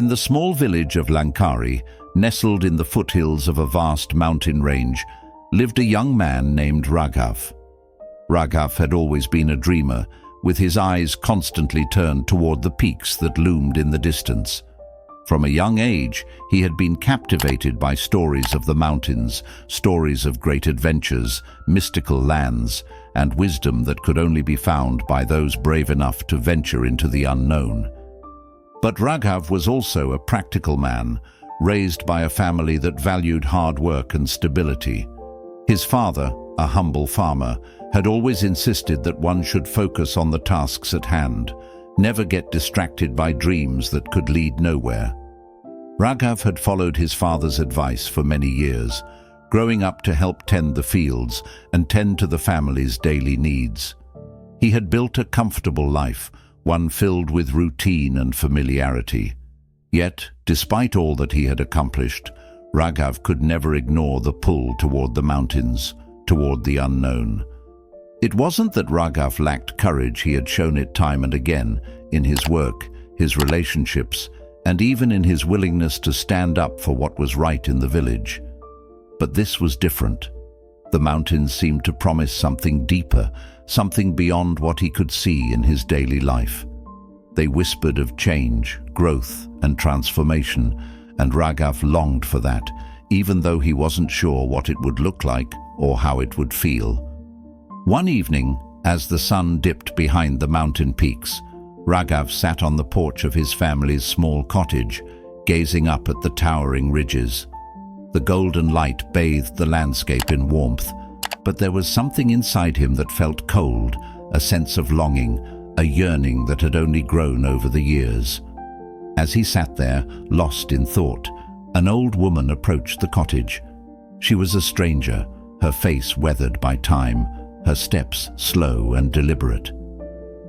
In the small village of Lankari, nestled in the foothills of a vast mountain range, lived a young man named Raghav. Raghav had always been a dreamer, with his eyes constantly turned toward the peaks that loomed in the distance. From a young age, he had been captivated by stories of the mountains, stories of great adventures, mystical lands, and wisdom that could only be found by those brave enough to venture into the unknown. But Raghav was also a practical man, raised by a family that valued hard work and stability. His father, a humble farmer, had always insisted that one should focus on the tasks at hand, never get distracted by dreams that could lead nowhere. Raghav had followed his father's advice for many years, growing up to help tend the fields and tend to the family's daily needs. He had built a comfortable life, one filled with routine and familiarity. Yet, despite all that he had accomplished, Raghav could never ignore the pull toward the mountains, toward the unknown. It wasn't that Raghav lacked courage. He had shown it time and again, in his work, his relationships, and even in his willingness to stand up for what was right in the village. But this was different. The mountains seemed to promise something deeper, something beyond what he could see in his daily life. They whispered of change, growth, and transformation, and Raghav longed for that, even though he wasn't sure what it would look like or how it would feel. One evening, as the sun dipped behind the mountain peaks, Raghav sat on the porch of his family's small cottage, gazing up at the towering ridges. The golden light bathed the landscape in warmth, but there was something inside him that felt cold, a sense of longing, a yearning that had only grown over the years. As he sat there, lost in thought, an old woman approached the cottage. She was a stranger, her face weathered by time, her steps slow and deliberate.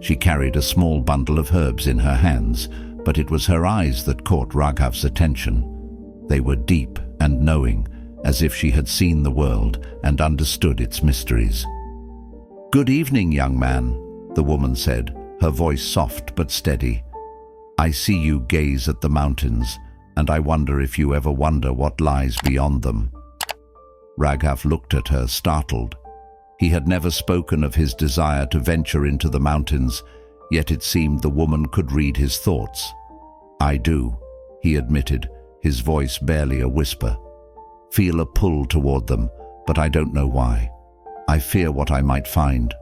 She carried a small bundle of herbs in her hands, but it was her eyes that caught Raghav's attention. They were deep and knowing, as if she had seen the world and understood its mysteries. "Good evening, young man," the woman said, her voice soft but steady. "I see you gaze at the mountains, and I wonder if you ever wonder what lies beyond them." Raghav looked at her, startled. He had never spoken of his desire to venture into the mountains, yet it seemed the woman could read his thoughts. "I do," he admitted, his voice barely a whisper. "Feel a pull toward them, but I don't know why. I fear what I might find,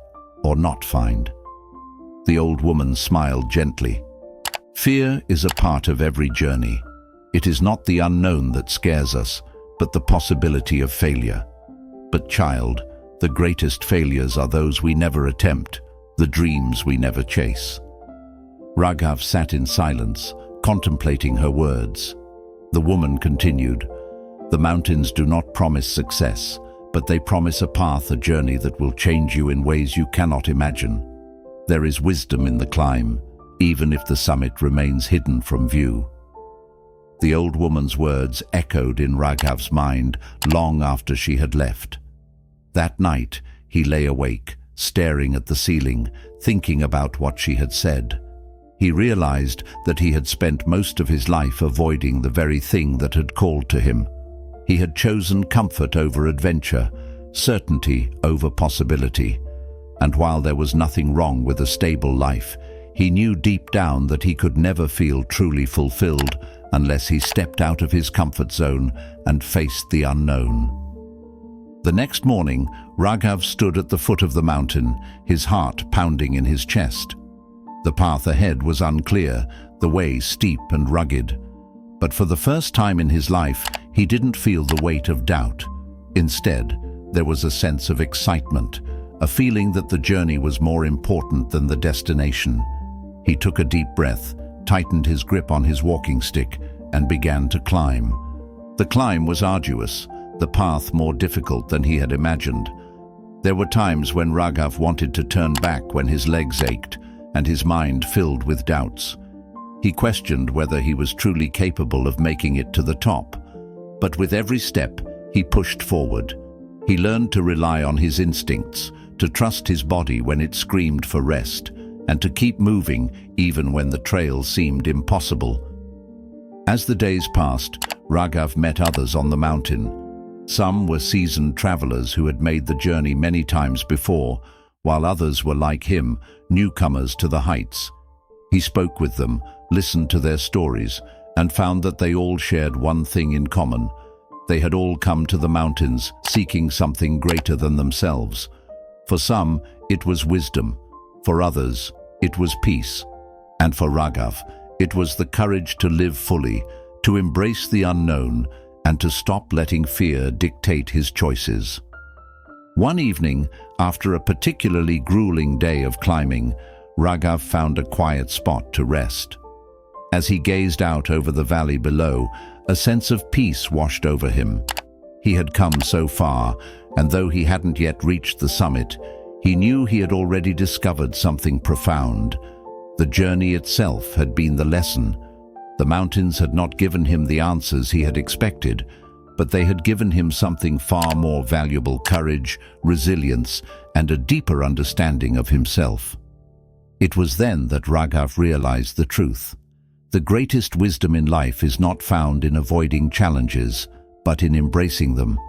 or not find." The old woman smiled gently. "Fear is a part of every journey. It is not the unknown that scares us, but the possibility of failure. But child, the greatest failures are those we never attempt, the dreams we never chase." Raghav sat in silence, contemplating her words. The woman continued, "The mountains do not promise success, but they promise a path, a journey that will change you in ways you cannot imagine. There is wisdom in the climb, even if the summit remains hidden from view." The old woman's words echoed in Raghav's mind long after she had left. That night, he lay awake, staring at the ceiling, thinking about what she had said. He realized that he had spent most of his life avoiding the very thing that had called to him. He had chosen comfort over adventure, certainty over possibility. And while there was nothing wrong with a stable life, he knew deep down that he could never feel truly fulfilled unless he stepped out of his comfort zone and faced the unknown. The next morning, Raghav stood at the foot of the mountain, his heart pounding in his chest. The path ahead was unclear, the way steep and rugged. But for the first time in his life, he didn't feel the weight of doubt. Instead, there was a sense of excitement, a feeling that the journey was more important than the destination. He took a deep breath, tightened his grip on his walking stick, and began to climb. The climb was arduous, the path more difficult than he had imagined. There were times when Raghav wanted to turn back when his legs ached and his mind filled with doubts. He questioned whether he was truly capable of making it to the top. But with every step, he pushed forward. He learned to rely on his instincts, to trust his body when it screamed for rest, and to keep moving even when the trail seemed impossible. As the days passed, Raghav met others on the mountain. Some were seasoned travelers who had made the journey many times before, while others were like him, newcomers to the heights. He spoke with them, listened to their stories, and found that they all shared one thing in common. They had all come to the mountains seeking something greater than themselves. For some, it was wisdom. For others, it was peace. And for Raghav, it was the courage to live fully, to embrace the unknown, and to stop letting fear dictate his choices. One evening, after a particularly grueling day of climbing, Raghav found a quiet spot to rest. As he gazed out over the valley below, a sense of peace washed over him. He had come so far, and though he hadn't yet reached the summit, he knew he had already discovered something profound. The journey itself had been the lesson. The mountains had not given him the answers he had expected, but they had given him something far more valuable: courage, resilience, and a deeper understanding of himself. It was then that Raghav realized the truth. The greatest wisdom in life is not found in avoiding challenges, but in embracing them.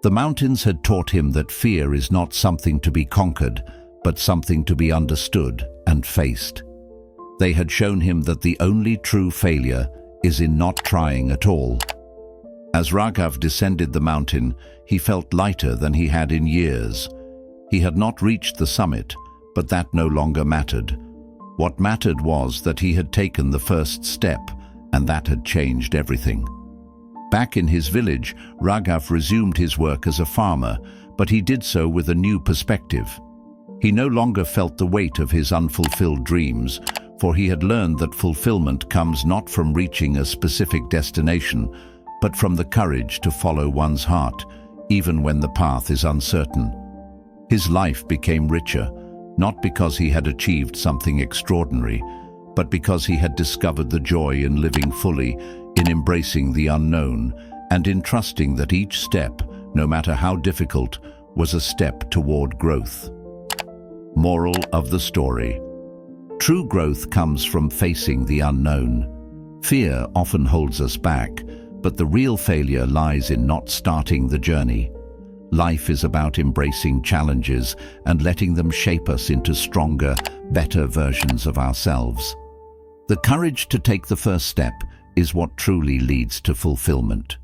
The mountains had taught him that fear is not something to be conquered, but something to be understood and faced. They had shown him that the only true failure is in not trying at all. As Raghav descended the mountain, he felt lighter than he had in years. He had not reached the summit, but that no longer mattered. What mattered was that he had taken the first step, and that had changed everything. Back in his village, Raghav resumed his work as a farmer, but he did so with a new perspective. He no longer felt the weight of his unfulfilled dreams, for he had learned that fulfillment comes not from reaching a specific destination, but from the courage to follow one's heart, even when the path is uncertain. His life became richer, not because he had achieved something extraordinary, but because he had discovered the joy in living fully, in embracing the unknown, and in trusting that each step, no matter how difficult, was a step toward growth. Moral of the story: true growth comes from facing the unknown. Fear often holds us back, but the real failure lies in not starting the journey. Life is about embracing challenges and letting them shape us into stronger, better versions of ourselves. The courage to take the first step is what truly leads to fulfillment.